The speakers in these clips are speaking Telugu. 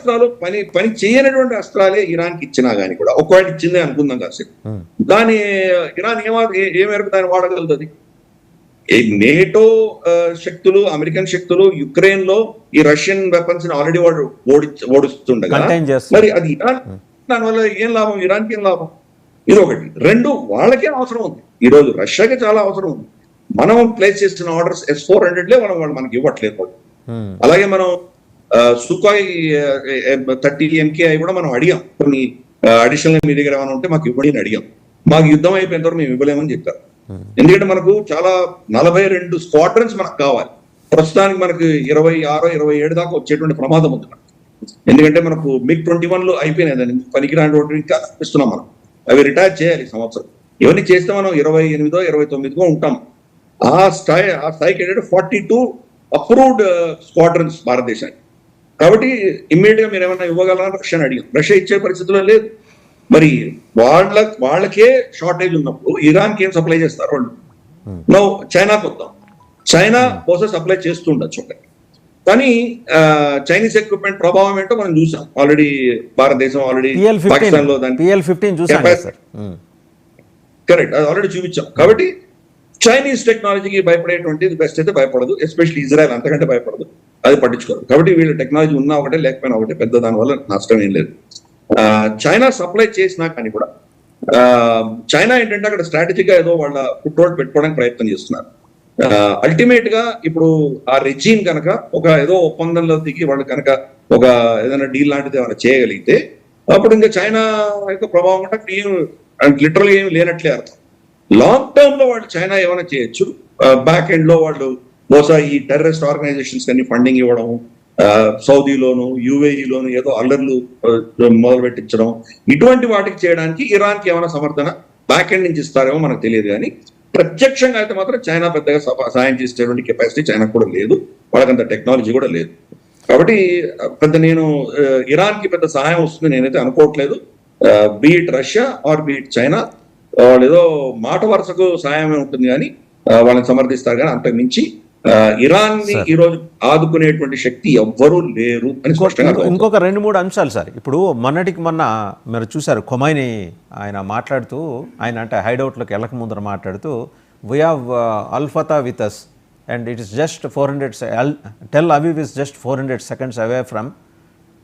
అస్త్రాలు పని చేయనటువంటి అస్త్రాలే ఇరాన్కి ఇచ్చినా కానీ కూడా ఒకవేళ ఇచ్చిందే అనుకుందాం కాసేపు, దాని ఇరాన్ ఏ మేరకు దాన్ని వాడగలుగుతుంది? నేటో శక్తులు, అమెరికన్ శక్తులు యుక్రెయిన్ లో ఈ రష్యన్ వెపన్స్ ని ఆల్రెడీ వాడు ఓడిస్తుండగా మరి అది ఇరాన్ దానివల్ల ఏం లాభం? ఇరాన్కి ఏం లాభం? ఇది ఒకటి. రెండు, వాళ్ళకే అవసరం ఉంది, ఈ రోజు రష్యాకి చాలా అవసరం ఉంది. మనం ప్లేస్ చేసిన ఆర్డర్స్ S-400 వాళ్ళు మనకి ఇవ్వట్లేదు. అలాగే మనం సుఖాయ్ 30 MKI కూడా మనం అడిగాం, కొన్ని అడిషనల్ మీ దగ్గర ఏమైనా ఉంటే మాకు ఇవ్వడి అని అడిగాం. మాకు యుద్ధం అయిపోయిన తర్వాత మేము ఇవ్వలేమని చెప్పారు. ఎందుకంటే మనకు చాలా 42 స్క్వాడ్రన్స్ మనకు కావాలి. ప్రస్తుతానికి మనకు 26, 27 దాకా వచ్చేటువంటి ప్రమాదం ఉంది. ఎందుకంటే మనకు MiG-21 అయిపోయినాయి, దాన్ని పనికిరాని ఇంకా ఇస్తున్నాం మనం. అవి రిటైర్ చేయాలి ఈ సంవత్సరం. ఇవన్నీ చేస్తే మనం 28, 29 ఉంటాం. ఆ స్థాయికి ఏంటంటే 42 అప్రూవ్డ్ స్క్వాడ్రన్స్ భారతదేశానికి. కాబట్టి ఇమ్మీడియట్ గా మీరు ఏమైనా ఇవ్వగలరా రష్యాని అడిగాం. రష్యా ఇచ్చే పరిస్థితిలో లేదు. మరి వాళ్ళకే షార్టేజ్ ఉన్నప్పుడు ఇరాన్కి ఏం సప్లై చేస్తారు వాళ్ళు? నో, చైనాకి వద్దాం. చైనా బహుశా సప్లై చేస్తుండొచ్చు, కానీ చైనీస్ ఎక్విప్మెంట్ ప్రభావం ఏంటో మనం చూసాం ఆల్రెడీ. భారతదేశం ఆల్రెడీ పాకిస్తాన్ లో కరెక్ట్ అది ఆల్రెడీ చూపించాం. కాబట్టి చైనీస్ టెక్నాలజీకి భయపడేటువంటిది బెస్ట్ అయితే భయపడదు, ఎస్పెషల్లీ ఇజ్రాయెల్ అంతకంటే భయపడదు, అది పట్టించుకోరు. కాబట్టి వీళ్ళ టెక్నాలజీ ఉన్నా ఒకటే లేకపోయినా ఒకటే, పెద్ద దానివల్ల నష్టం ఏం లేదు. చైనా సప్లై చేసినా కానీ కూడా చైనా ఏంటంటే అక్కడ స్ట్రాటజీగా ఏదో వాళ్ళ ఫుట్రోడ్ పెట్టుకోవడానికి ప్రయత్నం చేస్తున్నారు. అల్టిమేట్ గా ఇప్పుడు ఆ రెజీమ్ కనుక ఒక ఏదో ఒప్పందంలో దిగి వాళ్ళు కనుక ఒక ఏదైనా డీల్ లాంటిది ఏమైనా చేయగలిగితే అప్పుడు ఇంకా చైనా యొక్క ప్రభావం అంటే లిటరల్గా ఏమి లేనట్లే అర్థం. లాంగ్ టర్మ్ లో వాళ్ళు చైనా ఏమైనా చేయొచ్చు. బ్యాక్ ఎండ్ లో వాళ్ళు బహుశా ఈ టెర్రరిస్ట్ ఆర్గనైజేషన్స్ అన్ని ఫండింగ్ ఇవ్వడం, సౌదీలోను UAEలోను ఏదో అల్లర్లు మొదలు పెట్టించడం, ఇటువంటి వాటికి చేయడానికి ఇరాన్కి ఏమైనా సమర్థన బ్యాక్ ఎండ్ నుంచి ఇస్తారేమో మనకు తెలియదు. కానీ ప్రత్యక్షంగా అయితే మాత్రం చైనా పెద్దగా సాయం చేసేటువంటి కెపాసిటీ చైనాకు కూడా లేదు, వాళ్ళకంత టెక్నాలజీ కూడా లేదు. కాబట్టి నేను ఇరాన్కి పెద్ద సహాయం వస్తుంది నేనైతే అనుకోవట్లేదు. Beat Russia or beat China, వాళ్ళు ఏదో మాట వరుసకు సహాయమే ఉంటుంది కానీ వాళ్ళని సమర్థిస్తారు, కానీ అంతకు మించి ఇరాన్ ని ఈ రోజు ఆదుకునేటువంటి శక్తి ఎవ్వరూ లేరు అని స్పష్టంగా. ఇంకొక 2-3 అంశాలు సార్. ఇప్పుడు మొన్నటికి మొన్న మీరు చూసారు ఖొమైనీ ఆయన మాట్లాడుతూ, ఆయన అంటే హైడౌట్లోకి వెళ్ళక ముందర మాట్లాడుతూ, we have Al-Fatah with us and it is just 400 Tel Aviv is just 400 seconds away from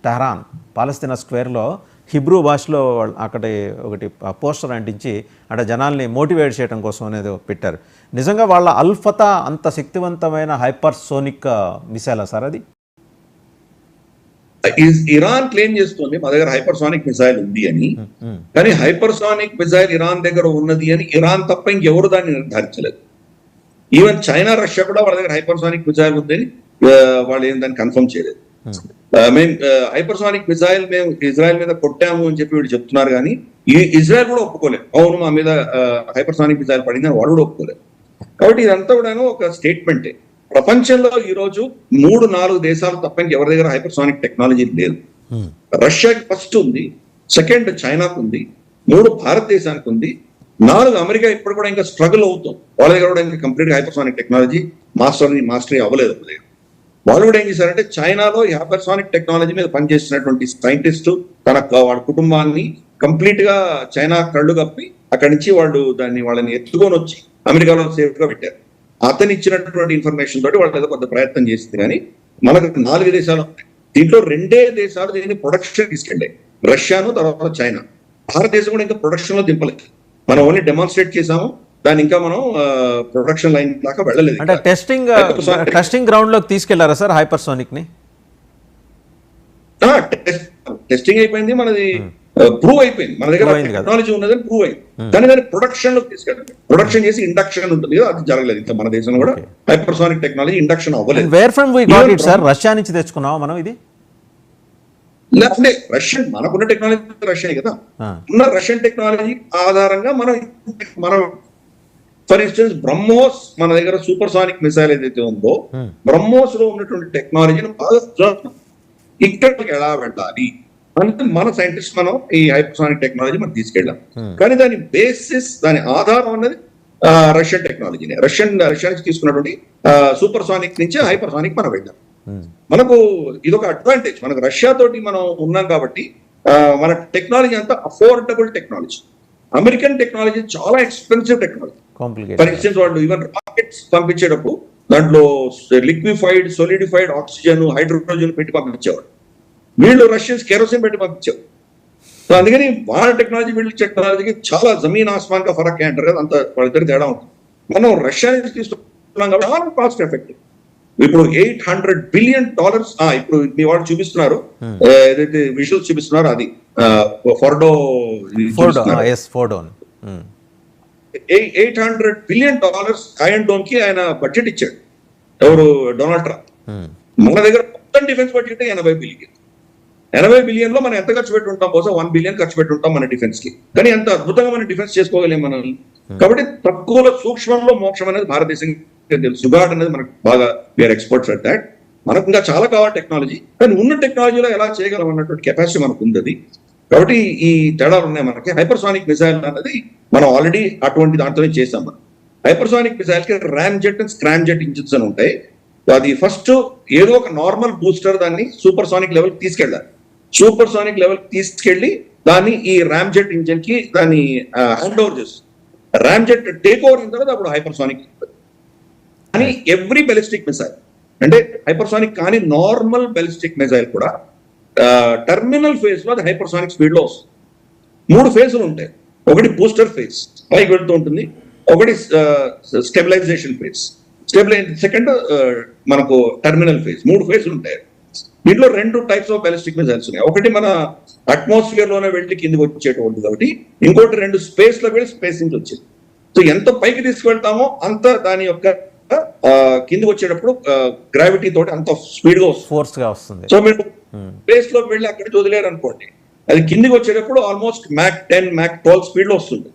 Tehran. పాలస్తీనా స్క్వేర్లో హిబ్రూ భాషలో అక్కడి ఒకటి పోస్టర్ అంటించి అంటే జనాల్ని మోటివేట్ చేయడం కోసం అనేది పెట్టారు. నిజంగా వాళ్ళ అల్-ఫతా అంత శక్తివంతమైన హైపర్సోనిక్ మిసైలా సార్ అది? ఇరాన్ క్లెయిమ్ చేస్తుంది మా దగ్గర హైపర్సోనిక్ మిసైల్ ఉంది అని, కానీ హైపర్సోనిక్ మిసైల్ ఇరాన్ దగ్గర ఉన్నది అని ఇరాన్ తప్ప ఇంకెవరు దాన్ని నిర్ధారించలేదు. ఈవెన్ చైనా, రష్యా కూడా వాళ్ళ దగ్గర హైపర్సోనిక్ మిసైల్ ఉందని వాళ్ళు ఏం దాన్ని కన్ఫర్మ్ చేయలేదు. మేము హైపర్సోనిక్ మిసైల్ మేము ఇజ్రాయెల్ మీద కొట్టాము అని చెప్పి వీళ్ళు చెప్తున్నారు, కానీ ఇజ్రాయెల్ కూడా ఒప్పుకోలేదు, అవును మా మీద హైపర్సోనిక్ మిసైల్ పడిందని వాళ్ళు కూడా ఒప్పుకోలేదు. కాబట్టి ఇదంతా కూడా ఒక స్టేట్మెంటే. ప్రపంచంలో ఈ రోజు 3-4 దేశాలు తప్ప ఇంకెవరి దగ్గర హైపర్సోనిక్ టెక్నాలజీ లేదు. రష్యాకి ఫస్ట్ ఉంది, సెకండ్ చైనాకు ఉంది, 3 భారతదేశానికి ఉంది, 4 అమెరికా ఇప్పుడు కూడా ఇంకా స్ట్రగుల్ అవుతుంది. వాళ్ళ దగ్గర కూడా ఇంకా కంప్లీట్ హైపర్సోనిక్ టెక్నాలజీ మాస్టరీ అవ్వలేదు. వాళ్ళు కూడా ఏం చేశారంటే చైనాలో హైపర్సోనిక్ టెక్నాలజీ మీద పనిచేస్తున్నటువంటి సైంటిస్టు వాళ్ళ కుటుంబాన్ని కంప్లీట్ గా చైనా కళ్ళు కప్పి అక్కడి నుంచి వాళ్ళని ఎత్తుకొని వచ్చి అమెరికాలో సేఫ్ గా పెట్టారు. అతను ఇచ్చినటువంటి ఇన్ఫర్మేషన్ తోటి వాళ్ళు ఏదో కొంత ప్రయత్నం చేసింది. కానీ మనకు 4 దేశాలు ఉన్నాయి, దీంట్లో 2 దేశాలు దీన్ని ప్రొడక్షన్ తీసుకెళ్ళాయి, రష్యాను తర్వాత చైనా. భారతదేశం కూడా ఇంకా ప్రొడక్షన్ లో దింపలేదు, మనం ఓన్లీ డెమాన్స్ట్రేట్ చేసాము, దాన్ని ఇంకా మనం ప్రొడక్షన్ లైన్ దాకా వెళ్ళలేదు. అంటే టెస్టింగ్ గ్రౌండ్ లోకి తీసుకెళ్లారా సార్ హైపర్సోనిక్ ని? టెస్టింగ్ అయిపోయింది, మనది ప్రూవ్ అయిపోయింది, మన దగ్గర టెక్నాలజీ ఉన్నదని ప్రూవ్ అయింది. కానీ దాన్ని ప్రొడక్షన్ లోకి తీసుకెళ్ళాలి. ప్రొడక్షన్ చేసి ఇండక్షన్ ఉంటుంది కదా, అది జరగలేదు. ఇంకా మన దేశంలో కూడా హైపర్సోనిక్ టెక్నాలజీ ఇండక్షన్ అవ్వలేదు. Where from we got it sir? Russia నుంచి తెచ్చుకున్నావా మనం ఇది? లేకపోతే రష్యన్, మనకున్న టెక్నాలజీ రష్యన్ కదా, ఉన్న రష్యన్ టెక్నాలజీ ఆధారంగా మనం ఫర్ ఇన్స్టెన్స్ బ్రహ్మోస్, మన దగ్గర సూపర్ సానిక్ మిసైల్ ఏదైతే ఉందో బ్రహ్మోస్ లో ఉన్నటువంటి టెక్నాలజీని బాగా ఇక్కడికి ఎలా వెళ్ళాలి అంటే మన సైంటిస్ట్ మనం ఈ హైపర్సానిక్ టెక్నాలజీ మనం తీసుకెళ్ళాం. కానీ దాని బేసిస్, దాని ఆధారం అన్నది రష్యన్ టెక్నాలజీనే. రష్యా నుంచి తీసుకున్నటువంటి సూపర్ సానిక్ నుంచి హైపర్ సానిక్ మనం వెళ్ళాం. మనకు ఇదొక అడ్వాంటేజ్. మనకు రష్యా తోటి మనం ఉన్నాం కాబట్టి మన టెక్నాలజీ అంతా అఫోర్డబుల్ టెక్నాలజీ. అమెరికన్ టెక్నాలజీ చాలా ఎక్స్పెన్సివ్ టెక్నాలజీ. ఫర్ ఇన్స్టెన్స్ వాళ్ళు ఈవెన్ రాకెట్స్ పంపించేటప్పుడు దాంట్లో లిక్విఫైడ్, సొలిడిఫైడ్ ఆక్సిజన్, హైడ్రోజన్ పెట్టి పంపించేవాడు. వీళ్ళు రష్యన్స్ కెరోసిన్ పెట్టి పంపించేవారు. సో అందుకని వాళ్ళ టెక్నాలజీ వీళ్ళ టెక్నాలజీకి చాలా జమీన్ ఆస్మాన్ గా ఫరక్ అంటారు కదా, అంత వాళ్ళిద్దరు తేడా ఉంటుంది. మనం రష్యా నుంచి తీసుకున్నాం కాబట్టి చాలా కాస్ట్ ఎఫెక్టివ్. ఇప్పుడు $800 బిలియన్, ఇప్పుడు మీ వాళ్ళు చూపిస్తున్నారు ఏదైతే విజువల్స్ చూపిస్తున్నారు అది ఫోర్డో $800 బిలియన్ ఐరన్ డోమ్ కి ఆయన బడ్జెట్ ఇచ్చాడు. ఎవరు? Donald Trump. మన దగ్గర మొత్తం డిఫెన్స్ బడ్జెట్ 80 బిలియన్. 80 బిలియన్ లో మనం ఎంత ఖర్చు పెట్టి ఉంటాం? బహుశా 1 బిలియన్ ఖర్చు పెట్టి ఉంటాం మన డిఫెన్స్ కి. కానీ ఎంత అద్భుతంగా మనం డిఫెన్స్ చేసుకోగలేం మనం. కాబట్టి తక్కువలో సూక్ష్మంలో మోక్షం అనేది భారతదేశం తెలుసు. జుగాడ్ అనేది మనకు బాగా వేర్ ఎక్స్పర్ట్స్ అట్ దాట్. మనకు ఇంకా చాలా కావాలి టెక్నాలజీ, కానీ ఉన్న టెక్నాలజీలో ఎలా చేయగలం అన్నటువంటి కెపాసిటీ మనకు ఉంది. కాబట్టి ఈ తేడాలు ఉన్నాయి మనకి. హైపర్సానిక్ మిసైల్ అనేది మనం ఆల్రెడీ అటువంటి దాంట్లోనే చేసాం. మనం హైపర్సానిక్ మిసైల్ కి RAM jet and Scram jet engines అని ఉంటాయి. అది ఫస్ట్ ఏదో ఒక నార్మల్ బూస్టర్ దాన్ని సూపర్ సానిక్ లెవెల్ తీసుకెళ్ళాలి. సూపర్ సానిక్ లెవెల్ తీసుకెళ్లి దాన్ని ఈ ర్యామ్ జెట్ ఇంజిన్ కి దాన్ని హ్యాండ్ ఓవర్ చేస్తుంది. ర్యామ్ జెట్ టేక్ ఓవర్ అయిన తర్వాత అప్పుడు హైపర్సానిక్. కానీ ఎవ్రీ బెలిస్టిక్ మిసైల్, అంటే హైపర్సానిక్ కానీ నార్మల్ బెలిస్టిక్ మిసైల్ కూడా టర్మినల్ ఫేజ్ లో అది హైపర్సానిక్ స్పీడ్ లో వస్తుంది. 3 ఫేజ్లు ఉంటాయి. ఒకటి బూస్టర్ ఫేజ్, పైకి వెళ్తూ ఉంటుంది. ఒకటి స్టెబిలైజేషన్ ఫేజ్, సెకండ్ మనకు టర్మినల్ ఫేజ్. 3 ఫేజ్లు ఉంటాయి. దీంట్లో 2 టైప్స్ ఆఫ్ బ్యాలిస్టిక్ మిసైల్స్ ఉన్నాయి. ఒకటి మన అట్మాస్ఫియర్ లోనే వెళ్ళి కిందికి వచ్చేటువంటిది ఒకటి, ఇంకోటి 2 స్పేస్ లో వెళ్ళి స్పేస్ నుంచి వచ్చేది. సో ఎంత పైకి తీసుకువెళ్తామో అంత దాని యొక్క కిందికి వచ్చేటప్పుడు గ్రావిటీ తోటి అంత స్పీడ్ గా వస్తుంది. సో మీరు స్పేస్ లోకి వెళ్ళి అక్కడికి వదిలేరు అనుకోండి, అది కిందికి వచ్చేటప్పుడు ఆల్మోస్ట్ మ్యాక్ 10, మ్యాక్ 12 స్పీడ్ లో వస్తుంది.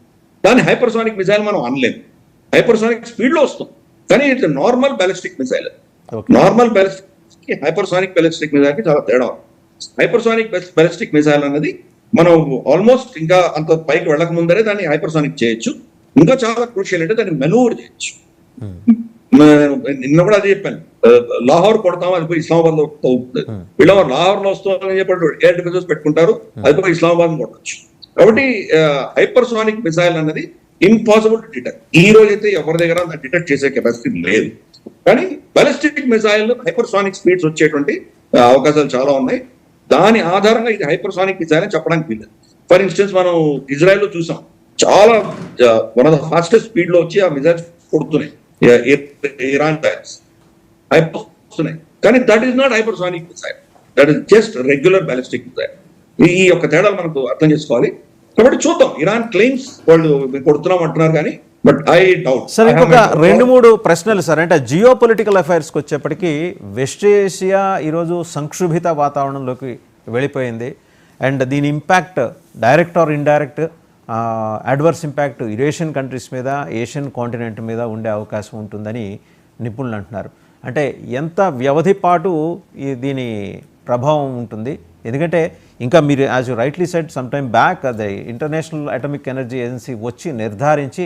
దాని హైపర్సానిక్ మిసైల్ మనం అనలేము. హైపర్సానిక్ స్పీడ్ లో వస్తుంది, కానీ it's normal ballistic missile. Normal ballistic కి హైపర్సానిక్ బ్యాలిస్టిక్ మిసైల్ కి చాలా తేడా. హైపర్సానిక్ బ్యాలిస్టిక్ మిసైల్ అన్నది మనం ఆల్మోస్ట్ ఇంకా అంత పైకి వెళ్ళక ముందరే దాన్ని హైపర్సానిక్ చేయొచ్చు. ఇంకా చాలా క్రూషియల్ అంటే దాన్ని మెనూవర్ చేయొచ్చు. నిన్న కూడా అది చెప్పాను, లాహోర్ కొడతాం, అది పోయి ఇస్లామాబాద్ లో అవుతుంది. వీళ్ళ లాహోర్ లో వస్తుందని చెప్పాడు, ఎయిర్ డిఫెన్సెస్ పెట్టుకుంటారు, అది పోయి ఇస్లామాబాద్ కొట్టచ్చు. కాబట్టి హైపర్సానిక్ మిసైల్ అనేది ఇంపాసిబుల్ టు డిటెక్ట్. ఈ రోజు అయితే ఎవరి దగ్గర డిటెక్ట్ చేసే కెపాసిటీ లేదు. కానీ బాలిస్టిక్ మిసైల్ హైపర్సానిక్ స్పీడ్స్ వచ్చేటువంటి అవకాశాలు చాలా ఉన్నాయి. దాని ఆధారంగా ఇది హైపర్సానిక్ మిసైల్ అని చెప్పడానికి వీలేదు. ఫర్ ఇన్స్టెన్స్ మనం ఇజ్రాయెల్ లో చూసాం, చాలా one of the fastest speed లో వచ్చి ఆ మిసైల్స్ కొడుతున్నాయి. ఇరాన్ వస్తున్నాయి, కానీ that is not hypersonic missile, that is just regular ballistic missile. ఈ యొక్క తేడాలు మనకు అర్థం చేసుకోవాలి. కాబట్టి చూద్దాం. ఇరాన్ క్లెయిమ్స్ వాళ్ళు కొడుతున్నాం అంటున్నారు, కానీ బట్ ఐ డౌట్. సార్ ఇంకొక 2-3 ప్రశ్నలు సార్. అంటే జియో పొలిటికల్ అఫైర్స్కి వచ్చేప్పటికీ వెస్ట్ ఏషియా ఈరోజు సంక్షుభిత వాతావరణంలోకి వెళ్ళిపోయింది. అండ్ దీని impact direct or indirect adverse impact Eurasian countries మీద, ఏషియన్ కాంటినెంట్ మీద ఉండే అవకాశం ఉంటుందని నిపుణులు అంటున్నారు. అంటే ఎంత వ్యవధి పాటు దీని ప్రభావం ఉంటుంది? ఎందుకంటే ఇంకా మీరు as you rightly said some time back అది ఇంటర్నేషనల్ అటామిక్ ఎనర్జీ ఏజెన్సీ వచ్చి నిర్ధారించి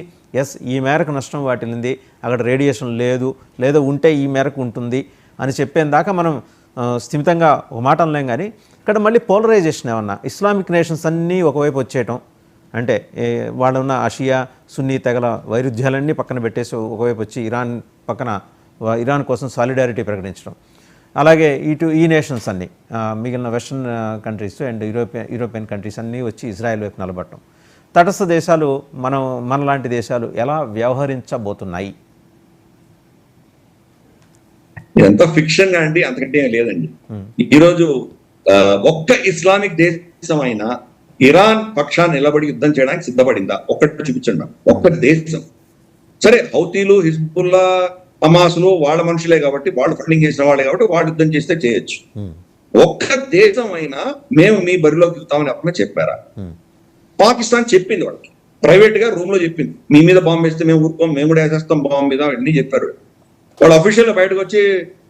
ఈ మేరకు నష్టం వాటిల్లింది, అక్కడ రేడియేషన్ లేదు, లేదా ఉంటే ఈ మేరకు ఉంటుంది అని చెప్పేందాకా దాకా మనం స్థిమితంగా ఒక మాట అనలేం. కానీ ఇక్కడ మళ్ళీ పోలరైజేషన్ ఏమన్నా ఇస్లామిక్ నేషన్స్ అన్నీ ఒకవైపు వచ్చేయటం, అంటే వాళ్ళు ఉన్న షియా సున్నీ తెగల వైరుధ్యాలన్నీ పక్కన పెట్టేసి ఒకవైపు వచ్చి ఇరాన్ కోసం సాలిడారిటీ ప్రకటించడం, అలాగే ఈ నేషన్స్ అన్నీ మిగిలిన western countries and European countries అన్నీ వచ్చి ఇజ్రాయెల్ వైపు నిలబడటం, తటస్థ దేశాలు మనలాంటి దేశాలు ఎలా వ్యవహరించబోతున్నాయి? ఇదంతా ఫిక్షన్ గా అండి, అంతకంటే లేదండి. ఈరోజు ఒక్క ఇస్లామిక్ దేశం అయినా ఇరాన్ పక్షాన్ని నిలబడి యుద్ధం చేయడానికి సిద్ధపడిందా? ఒక్కటి చూపించండి. ఒక్క దేశం. సరే, హౌతీలు, హిజ్బుల్లా, హమాసులు వాళ్ళ మనుషులే కాబట్టి, వాళ్ళు ఫండింగ్ చేసిన వాళ్ళే కాబట్టి వాళ్ళు యుద్ధం చేస్తే చేయొచ్చు. ఒక్క దేశం అయినా మేము మీ బరిలోకి దిగుతామని అప్పుడే చెప్పారా? పాకిస్తాన్ చెప్పింది, వాళ్ళకి ప్రైవేట్ గా రూమ్ లో చెప్పింది, మీ మీద బాంబు వేస్తే మేము ఊరుకోం, మేము కూడా వేసేస్తాం బాంబు మీద, అన్ని చెప్పారు. వాళ్ళు అఫీషియల్ బయటకు వచ్చి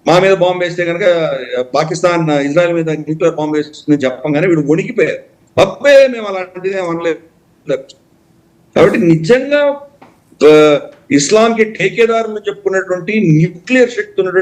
మా మీద బాంబు వేస్తే కనుక పాకిస్తాన్ ఇజ్రాయెల్ మీద న్యూక్లియర్ బాంబు వేస్తుందని చెప్పంగానే వీడు వణికిపోయారు. అబ్బే మేము అలాంటిది అనలేదు. కాబట్టి నిజంగా ఇస్లాంకి టేకేదారులు చెప్పుకున్నటువంటి న్యూక్లియర్ శక్తి ఉన్నటువంటి